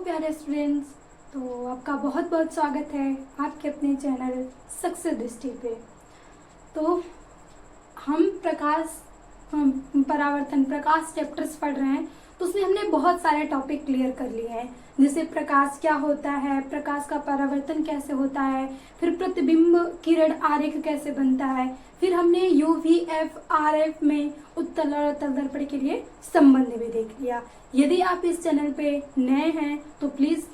प्यारे स्टूडेंट्स, तो आपका बहुत बहुत स्वागत है आपके अपने चैनल सक्सेस दृष्टि पे। तो हम परावर्तन प्रकाश चैप्टर्स पढ़ रहे हैं। तो उसमें हमने बहुत सारे टॉपिक क्लियर कर लिए हैं, जैसे प्रकाश क्या होता है, प्रकाश का परावर्तन कैसे होता है, फिर प्रतिबिंब किरण आरेख कैसे बनता है, फिर हमने UV-F RF में उत्तल और अवतल दर्पण के लिए संबंध भी देख लिया। यदि आप इस चैनल पे नए हैं तो प्लीज़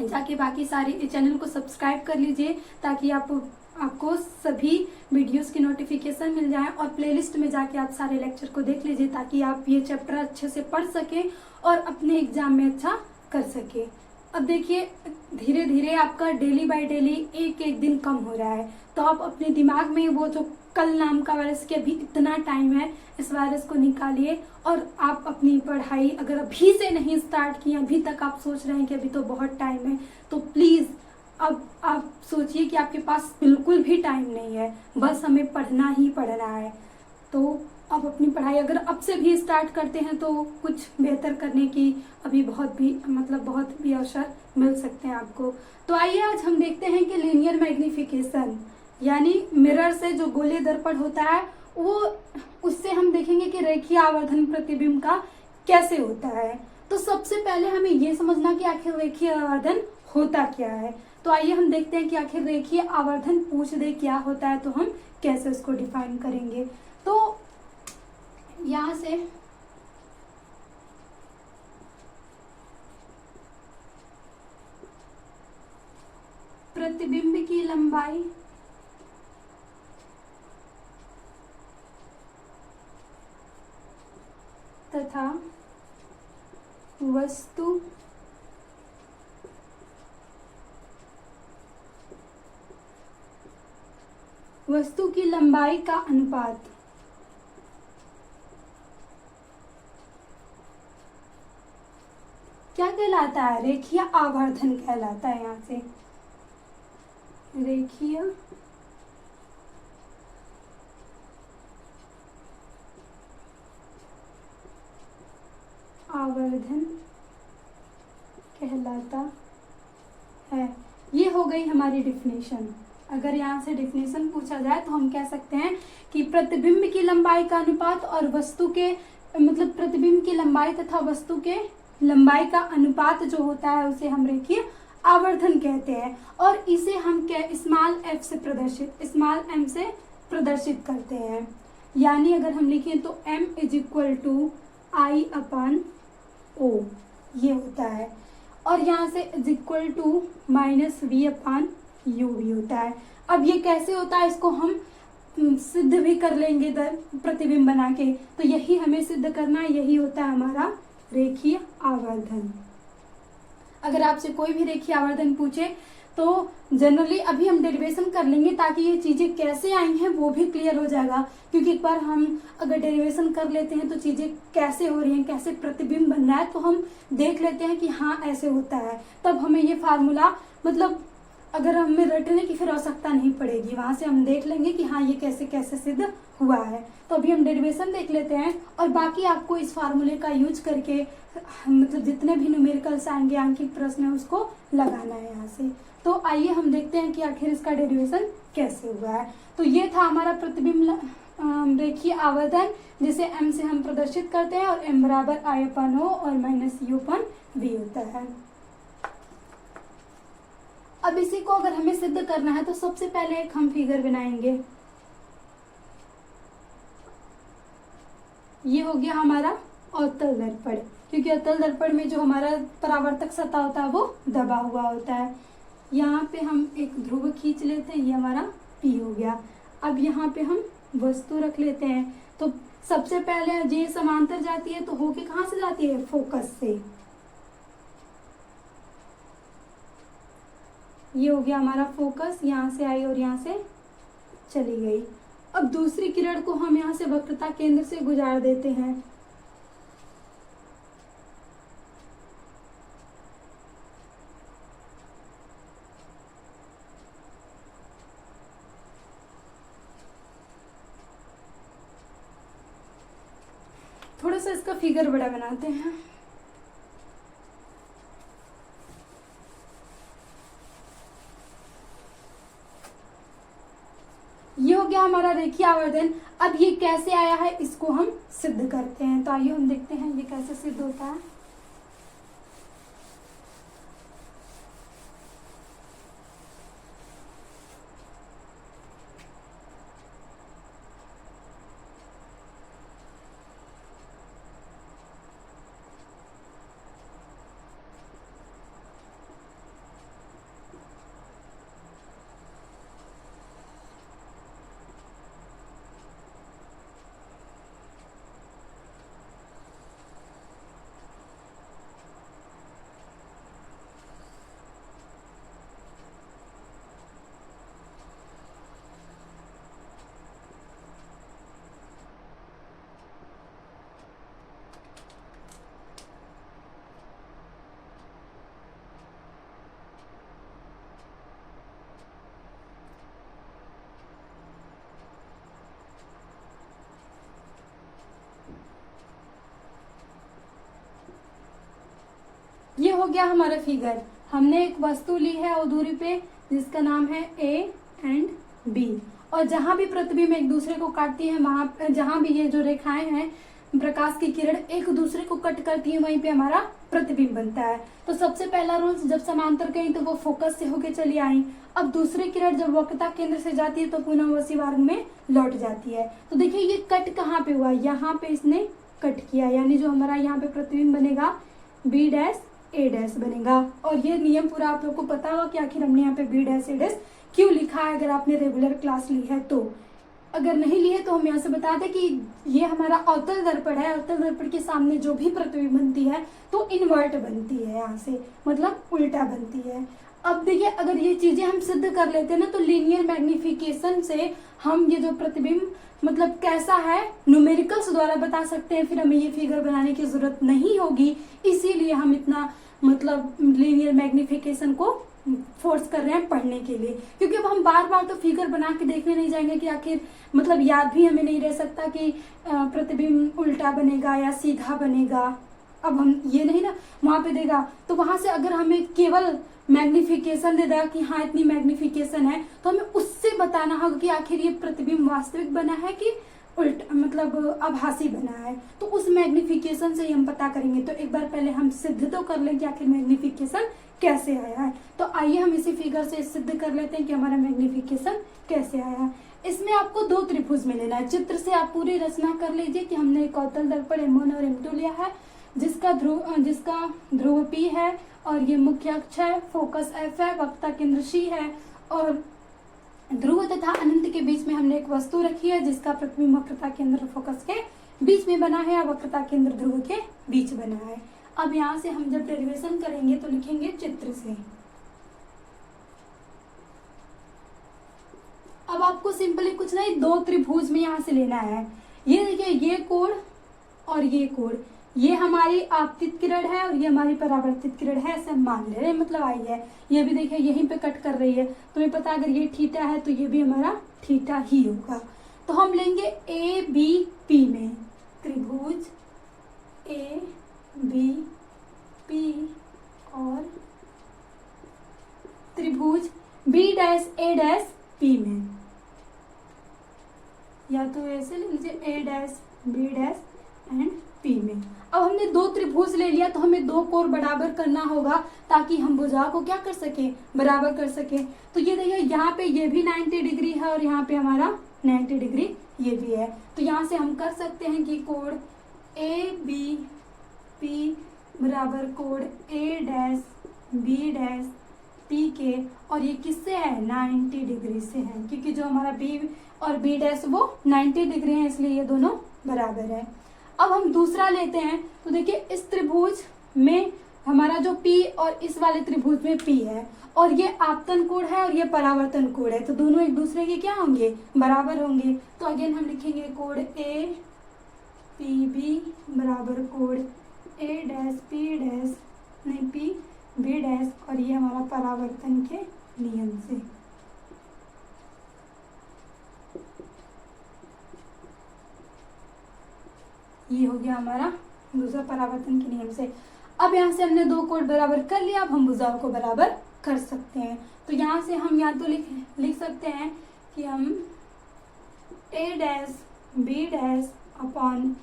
जाके बाकी सारे चैनल को सब्सक्राइब कर लीजिए, ताकि आपको सभी वीडियोस की नोटिफिकेशन मिल जाए, और प्लेलिस्ट में जाके आप सारे लेक्चर को देख लीजिए, ताकि आप ये चैप्टर अच्छे से पढ़ सकें और अपने एग्जाम में अच्छा कर सकें। अब देखिए, धीरे धीरे आपका डेली बाय डेली एक एक दिन कम हो रहा है, तो आप अपने दिमाग में वो जो कल नाम का वायरस के अभी इतना टाइम है, इस वायरस को निकालिए और आप अपनी पढ़ाई अगर अभी से नहीं स्टार्ट किए, अभी तक आप सोच रहे हैं कि अभी तो बहुत टाइम है, तो प्लीज़ अब आप सोचिए कि आपके पास बिल्कुल भी टाइम नहीं है, बस हमें पढ़ना ही पढ़ना है। तो आप अपनी पढ़ाई अगर अब से भी स्टार्ट करते हैं तो कुछ बेहतर करने की अभी बहुत भी अवसर मिल सकते हैं आपको। तो आइए आज हम देखते हैं कि लीनियर मैग्निफिकेशन यानी मिरर से जो गोलीय दर्पण होता है, वो उससे हम देखेंगे कि रेखीय आवर्धन प्रतिबिंब का कैसे होता है। तो सबसे पहले हमें ये समझना कि आखिर रेखीय आवर्धन होता क्या है। तो आइए हम देखते हैं कि आखिर रेखीय आवर्धन पूछ दे क्या होता है, तो हम कैसे उसको डिफाइन करेंगे। तो यहाँ से प्रतिबिंब की लंबाई तथा वस्तु की लंबाई का अनुपात क्या कहलाता है? रेखीय आवर्धन कहलाता है। यहाँ से रेखीय आवर्धन कहलाता है। ये हो गई हमारी डिफिनेशन। अगर यहाँ से डिफिनेशन पूछा जाए तो हम कह सकते हैं कि प्रतिबिंब की लंबाई का अनुपात और वस्तु के प्रतिबिंब की लंबाई तथा वस्तु के लंबाई का अनुपात जो होता है, उसे हम रेखीय आवर्धन कहते हैं। और इसे हम स्मॉल m से प्रदर्शित करते हैं। यानी अगर हम लिखें तो m = I/O ये होता है, और यहाँ से = -V/U भी होता है। अब ये कैसे होता है, इसको हम सिद्ध भी कर लेंगे प्रतिबिंब बना के। तो यही हमें सिद्ध करना है, यही होता है हमारा रेखीय आवर्धन। अगर आपसे कोई भी रेखीय आवर्धन पूछे तो जनरली अभी हम डेरिवेशन कर लेंगे, ताकि ये चीज़ें कैसे आई हैं वो भी क्लियर हो जाएगा। क्योंकि एक बार हम अगर डेरिवेशन कर लेते हैं तो चीज़ें कैसे हो रही हैं, कैसे प्रतिबिंब बन रहा है, तो हम देख लेते हैं कि हाँ ऐसे होता है। तब हमें ये फार्मूला अगर हमें रटने की फिर आवश्यकता नहीं पड़ेगी, वहाँ से हम देख लेंगे कि हाँ ये कैसे कैसे सिद्ध हुआ है। तो अभी हम डेरिवेशन देख लेते हैं, और बाकी आपको इस फार्मूले का यूज करके जितने भी न्यूमेरिकल्स आएंगे, आंकिक प्रश्न है, उसको लगाना है यहाँ से। तो आइए हम देखते हैं कि आखिर इसका डेरिवेशन कैसे हुआ है। तो ये था हमारा प्रतिबिंब रेखीय आवर्धन, जिसे m से हम प्रदर्शित करते हैं, और m = I/O और -U/V होता है। अब इसी को अगर हमें सिद्ध करना है तो सबसे पहले एक हम फिगर बनाएंगे। ये हो गया हमारा अवतल दर्पण, क्योंकि अवतल दर्पण में जो हमारा परावर्तक सतह होता है वो दबा हुआ होता है। यहाँ पे हम एक ध्रुव खींच लेते हैं, ये हमारा P हो गया। अब यहाँ पे हम वस्तु रख लेते हैं। तो सबसे पहले ये समांतर जाती है, तो होके कहाँ से जाती है? फोकस से। ये हो गया हमारा फोकस, यहाँ से आई और यहाँ से चली गई। अब दूसरी किरण को हम यहाँ से वक्रता केंद्र से गुजार देते हैं। थोड़ा सा इसका फिगर बड़ा बनाते हैं। गया हमारा रेखीय आवर्धन। अब ये कैसे आया है इसको हम सिद्ध करते हैं। तो आइए हम देखते हैं ये कैसे सिद्ध होता है। ये हो गया हमारा फिगर। हमने एक वस्तु ली है और दूरी पे जिसका नाम है ए एंड बी, और जहां भी प्रतिबिंब एक दूसरे को काटती है, वहां जहां भी ये जो रेखाएं हैं प्रकाश की किरण एक दूसरे को कट करती है, वहीं पे हमारा प्रतिबिंब बनता है। तो सबसे पहला रूल, जब समांतर गई तो वो फोकस से होके चली आई। अब दूसरी किरण जब वक्रता केंद्र से जाती है तो पुनः उसी मार्ग में लौट जाती है। तो देखिए ये कट कहाँ पे हुआ, यहाँ पे इसने कट किया, यानी जो हमारा यहाँ पे प्रतिबिंब बनेगा बी डैश ए डैश बनेगा। और ये नियम पूरा आप लोग को पता होगा कि आखिर हमने यहाँ पे बी डैश ए डैश क्यों लिखा है, अगर आपने रेगुलर क्लास ली है तो। अगर नहीं ली है तो हम यहाँ से बता दें कि ये हमारा अवतल दर्पण है। अवतल दर्पण के सामने जो भी प्रतिबिंब बनती है तो इन्वर्ट बनती है, यहाँ से मतलब उल्टा बनती है। अब देखिए अगर ये चीजें हम सिद्ध कर लेते हैं ना, तो लीनियर मैग्निफिकेशन से हम ये जो प्रतिबिंब मतलब कैसा है न्यूमेरिकल्स द्वारा बता सकते हैं। फिर हमें ये फिगर बनाने की जरूरत नहीं होगी, इसीलिए हम इतना मतलब लीनियर मैग्निफिकेशन को फोर्स कर रहे हैं पढ़ने के लिए, क्योंकि अब हम बार बार तो फिगर बना के देखने नहीं जाएंगे कि आखिर मतलब याद भी हमें नहीं रह सकता कि प्रतिबिंब उल्टा बनेगा या सीधा बनेगा। अब हम ये नहीं ना वहां पे देगा, तो वहां से अगर हमें केवल मैग्निफिकेशन दे देगा कि हाँ इतनी मैग्निफिकेशन है, तो हमें उससे बताना होगा कि आखिर ये प्रतिबिंब वास्तविक बना है कि उल्टा मतलब आभासी बना है। तो उस मैग्निफिकेशन से ही हम पता करेंगे। तो एक बार पहले हम सिद्ध तो कर लें कि आखिर मैग्निफिकेशन कैसे आया है। तो आइए हम इसी फिगर से सिद्ध कर लेते हैं कि हमारा मैग्निफिकेशन कैसे आया है। इसमें आपको दो त्रिभुज में लेना है। चित्र से आप पूरी रचना कर लीजिए कि हमने एक अवतल दर्पण M1 और M2 लिया है, जिसका ध्रुव P है और ये मुख्य अक्ष है, फोकस F है, वक्रता केंद्र C है, और ध्रुव तथा अनंत के बीच में हमने एक वस्तु रखी है जिसका प्रतिबिंब वक्रता केंद्र फोकस के बीच में बना है, और वक्रता केंद्र ध्रुव के बीच बना है। अब यहाँ से हम जब डेरिवेशन करेंगे तो लिखेंगे चित्र से। अब आपको सिंपली कुछ नहीं, दो त्रिभुज में यहाँ से लेना है। ये देखिए ये कोण और ये कोण, ये हमारी आपतित किरण है और ये हमारी परावर्तित किरण है, ऐसे मान ले रहे मतलब आई है। ये भी देखिए यहीं पे कट कर रही है, तुम्हें पता अगर ये थीटा है तो ये भी हमारा थीटा ही होगा। तो हम लेंगे ए बी पी में त्रिभुज ए बी पी और त्रिभुज B dash A dash P में, या तो ऐसे ले लीजिए A dash B dash and P में। अब हमने दो त्रिभुज ले लिया तो हमें दो कोण बराबर करना होगा ताकि हम भुजा को क्या कर सके, बराबर कर सके। तो ये देखिए यहाँ पे ये भी 90 डिग्री है और यहाँ पे हमारा 90 डिग्री ये भी है। तो यहाँ से हम कर सकते हैं कि कोण ए बी पी बराबर कोण ए डैश बी डैश पी के, और ये किससे है 90 डिग्री से है, क्योंकि जो हमारा बी और बी डैश वो 90 डिग्री है, इसलिए ये दोनों बराबर है। अब हम दूसरा लेते हैं तो देखिए इस त्रिभुज में हमारा जो P और इस वाले त्रिभुज में P है, और ये आपतन कोण है और ये परावर्तन कोण है, तो दोनों एक दूसरे के क्या होंगे, बराबर होंगे। तो अगेन हम लिखेंगे कोण ए पी बी बराबर कोण ए डैश पी डैश नहीं पी बी डैश, और ये हमारा परावर्तन के नियम से। ये हो गया हमारा दूसरा परावर्तन के नियम से। अब यहाँ से हमने दो कोण बराबर कर लिया, अब हम भुजाओं को बराबर कर सकते हैं। तो यहाँ से हम या तो लिख सकते हैं कि हम A dash B dash upon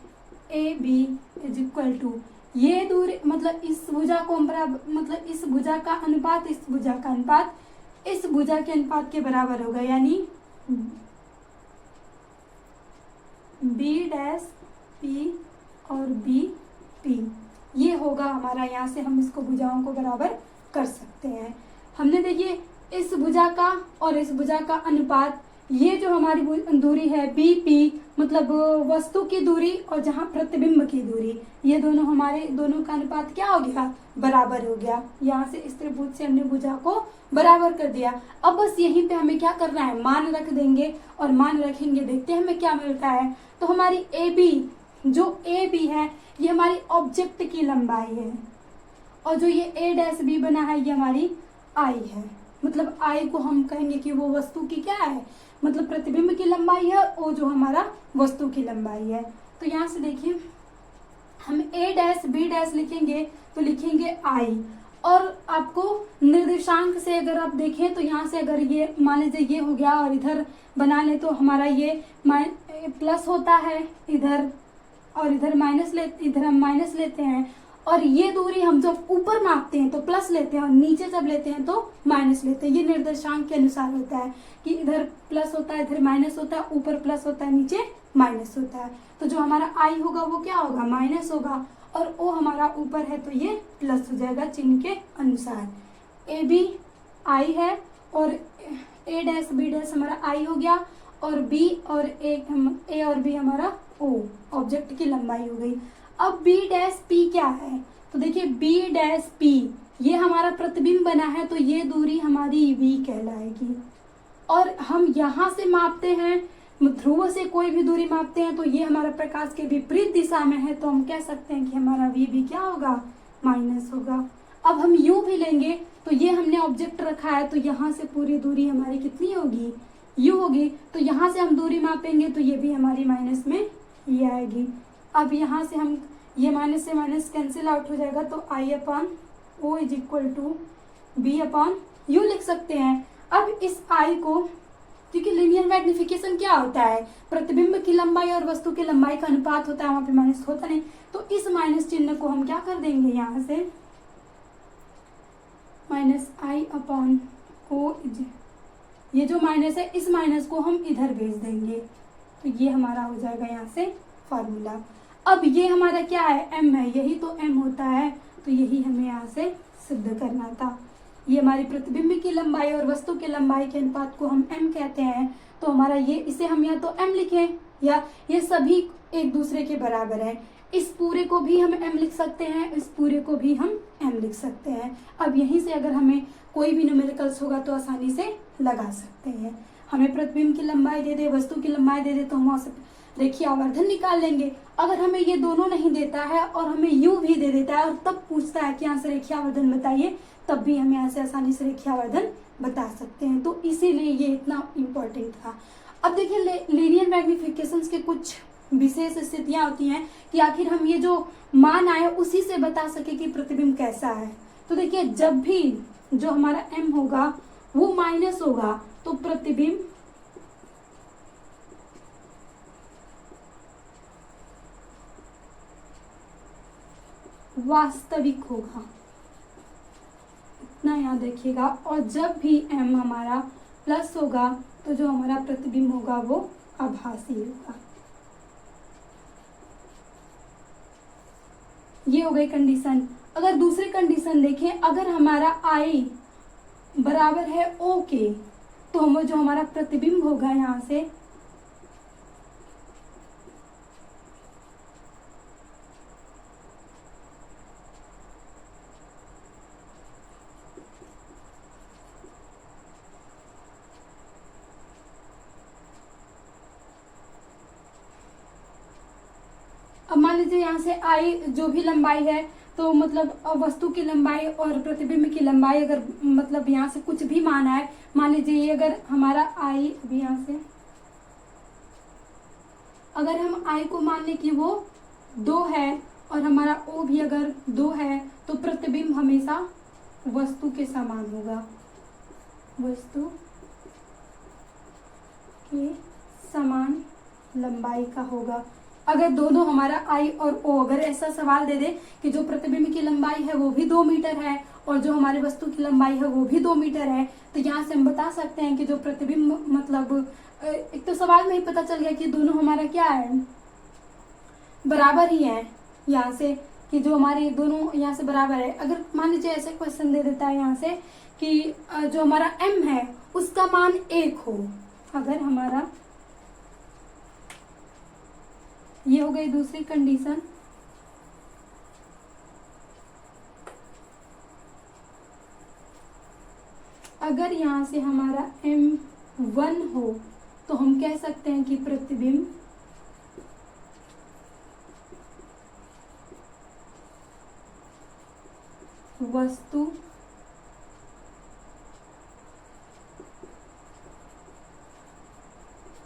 A B is equal to, ये दूरी मतलब इस भुजा को हम बराबर मतलब इस भुजा का अनुपात इस भुजा का अनुपात इस भुजा के अनुपात के बराबर होगा, यानी बी डैश पी और बी पी, ये होगा हमारा। यहाँ से हम इसको भुजाओं को बराबर कर सकते हैं। हमने देखिए इस भुजा का और इस भुजा का अनुपात, ये जो हमारी दूरी है बी पी मतलब वस्तु की दूरी और जहाँ प्रतिबिंब की दूरी, ये दोनों हमारे दोनों का अनुपात क्या हो गया, बराबर हो गया। यहाँ से इस त्रिभुज से हमने भुजा को बराबर कर दिया। अब बस यहीं पे हमें क्या करना है, मान रख देंगे और मान रखेंगे, देखते हैं हमें क्या मिलता है। तो हमारी ए बी, जो ए बी है ये हमारी ऑब्जेक्ट की लंबाई है, और जो ये ए डैश बी बना है ये हमारी आई है। मतलब आई को हम कहेंगे कि वो वस्तु की क्या है, मतलब प्रतिबिंब की लंबाई है, और जो हमारा वस्तु की लंबाई है। तो यहाँ से देखिए हम ए डैश बी डैश लिखेंगे तो लिखेंगे आई, और आपको निर्देशांक से अगर आप देखें तो यहाँ से अगर ये मान लीजिए ये हो गया और इधर बना ले तो हमारा ये प्लस होता है इधर, और इधर इधर हम माइनस लेते हैं, और ये दूरी हम जब ऊपर मापते हैं तो प्लस लेते हैं और नीचे जब लेते हैं तो माइनस लेते हैं। ये निर्देशांक के अनुसार होता है कि इधर प्लस होता है इधर माइनस होता है, ऊपर प्लस होता है नीचे माइनस होता है। तो जो हमारा आई होगा वो क्या होगा, माइनस होगा, और ओ हमारा ऊपर है तो ये प्लस हो जाएगा चिन्ह के अनुसार। ए बी आई है और ए डैश बी डैश हमारा आई हो गया, और बी और ए और बी हमारा ओ, ऑब्जेक्ट की लंबाई हो गई। अब बी डैश पी क्या है, तो देखिए बी डैश पी ये हमारा प्रतिबिंब बना है तो ये दूरी हमारी वी कहलाएगी। और हम यहाँ से मापते हैं, ध्रुव से कोई भी दूरी मापते हैं तो ये हमारा प्रकाश के विपरीत दिशा में है, तो हम कह सकते हैं कि हमारा वी भी क्या होगा, माइनस होगा। अब हम यू भी लेंगे तो ये हमने ऑब्जेक्ट रखा है तो यहाँ से पूरी दूरी हमारी कितनी होगी, यू होगी। तो यहाँ से हम दूरी मापेंगे तो ये भी हमारी माइनस में ये आएगी। अब यहाँ से हम ये माइनस से माइनस कैंसिल आउट हो जाएगा, तो I upon O is equal to B upon U लिख सकते हैं। अब इस आई को, क्योंकि लीनियर मैग्निफिकेशन क्या होता है, प्रतिबिंब की लंबाई और वस्तु की लंबाई का अनुपात होता है, वहां पे माइनस होता नहीं, तो इस माइनस चिन्ह को हम क्या कर देंगे, यहाँ से माइनस आई अपॉन ओ, ये जो माइनस है इस माइनस को हम इधर भेज देंगे, तो ये हमारा हो जाएगा यहाँ से फॉर्मूला। अब ये हमारा क्या है, m है, यही तो m होता है, तो यही हमें यहाँ से सिद्ध करना था। ये हमारी प्रतिबिंब की लंबाई और वस्तु की लंबाई के अनुपात को हम m कहते हैं, तो हमारा ये, इसे हम या तो m लिखें या ये सभी एक दूसरे के बराबर है। इस पूरे को भी हम m लिख सकते हैं, इस पूरे को भी हम m लिख सकते हैं। अब यहीं से अगर हमें कोई भी न्यूमेरिकल्स होगा तो आसानी से लगा सकते हैं। हमें प्रतिबिंब की लंबाई दे दे, वस्तु की लंबाई दे दे, तो हम वहाँ से रेखीय आवर्धन निकाल लेंगे। अगर हमें ये दोनों नहीं देता है और हमें यू भी दे देता है और तब पूछता है कि यहाँ से रेखीय आवर्धन बताइए, तब भी हम यहाँ से आसानी से रेखीय आवर्धन बता सकते हैं। तो इसीलिए ये इतना इम्पोर्टेंट था। अब देखिए लीनियर मैग्निफिकेशंस के कुछ विशेष स्थितियां होती हैं कि आखिर हम ये जो मान आए उसी से बता सके कि प्रतिबिंब कैसा है। तो देखिए जब भी जो हमारा m होगा वो माइनस होगा तो प्रतिबिंब वास्तविक होगा, इतना याद रखिएगा। और जब भी m हमारा प्लस होगा तो जो हमारा प्रतिबिंब होगा वो आभासी होगा। ये हो गई कंडीशन। अगर दूसरी कंडीशन देखें, अगर हमारा I बराबर है O के, तो हम जो हमारा प्रतिबिंब होगा यहाँ से अब मान लीजिए यहाँ से I जो भी लंबाई है, तो मतलब वस्तु की लंबाई और प्रतिबिंब की लंबाई अगर मतलब यहाँ से कुछ भी माना है, मान लीजिए ये अगर हमारा I अभी यहाँ से अगर हम I को मान लें कि वो 2 है और हमारा O भी अगर 2 है, तो प्रतिबिंब हमेशा वस्तु के समान होगा, वस्तु के समान लंबाई का होगा। अगर दोनों हमारा आई और ओ अगर ऐसा सवाल दे दे कि जो प्रतिबिंब की लंबाई है वो भी 2 मीटर है और जो हमारी वस्तु की लंबाई है वो भी 2 मीटर है, तो यहाँ से हम बता सकते हैं कि जो प्रतिबिंब मतलब एक तो सवाल में ही पता चल गया कि दोनों हमारा क्या है, बराबर ही है। यहाँ से कि जो हमारे दोनों यहाँ से बराबर है। अगर मान लीजिए ऐसे क्वेश्चन दे देता है यहाँ से कि जो हमारा m है उसका मान 1 हो, अगर हमारा, ये हो गई दूसरी कंडीशन। अगर यहाँ से हमारा m 1 हो तो हम कह सकते हैं कि प्रतिबिंब वस्तु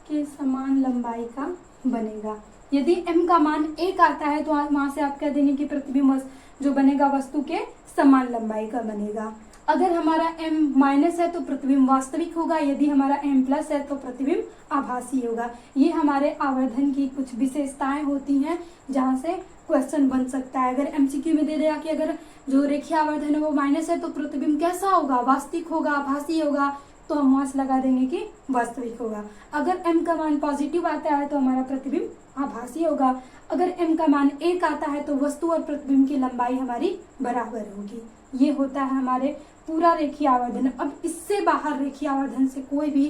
के समान लंबाई का बनेगा। यदि m का मान 1 आता है तो वहां से आप कह देंगे कि प्रतिबिंब जो बनेगा वस्तु के समान लंबाई का बनेगा। अगर हमारा m माइनस है तो प्रतिबिंब वास्तविक होगा, यदि हमारा m प्लस है तो प्रतिबिंब आभासी होगा। ये हमारे आवर्धन की कुछ विशेषताएं होती हैं जहां से क्वेश्चन बन सकता है। अगर एमसीक्यू में दे देगा कि अगर जो रेखीय आवर्धन है वो माइनस है तो प्रतिबिंब कैसा होगा, वास्तविक होगा, आभासी होगा, तो हम वहां से लगा देंगे कि वास्तविक होगा। अगर m का मान पॉजिटिव आता है तो हमारा प्रतिबिंब आभासी होगा। अगर m का मान 1 आता है तो वस्तु और प्रतिबिंब की लंबाई हमारी बराबर होगी। ये होता है हमारे पूरा रेखीय आवर्धन। अब इससे बाहर रेखीय आवर्धन से कोई भी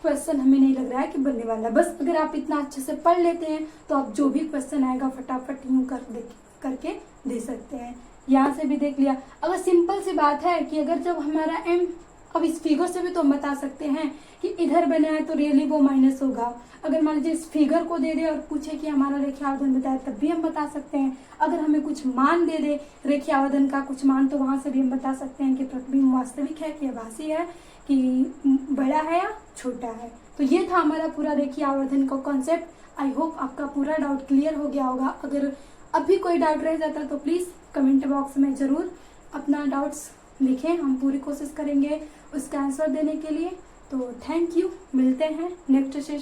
क्वेश्चन हमें नहीं लग रहा है कि बनने वाला। बस अगर आप इतना अच्छे से पढ़ लेते हैं तो आप जो भी क्वेश्चन आएगा फटाफट यूं करके दे सकते हैं। यहाँ से भी देख लिया। अगर सिंपल सी बात है कि अगर जब हमारा m, अब इस फिगर से भी तो हम बता सकते हैं कि इधर बना है तो रियली वो माइनस होगा। अगर मान लीजिए इस फिगर को दे दे और पूछे कि हमारा रेखीय आवर्धन बताए तब भी हम बता सकते हैं। अगर हमें कुछ मान दे दे रेखीय आवर्धन का कुछ मान तो वहां से भी हम बता सकते हैं कि प्रतिबिंब वास्तविक है कि आभासी है, कि बड़ा है या छोटा है। तो ये था हमारा पूरा रेखीय आवर्धन का कॉन्सेप्ट। आई होप आपका पूरा डाउट क्लियर हो गया होगा। अगर अभी कोई डाउट रह जाता तो प्लीज़ कमेंट बॉक्स में ज़रूर अपना डाउट्स लिखें, हम पूरी कोशिश करेंगे उसका आंसर देने के लिए। तो थैंक यू, मिलते हैं नेक्स्ट सेशन।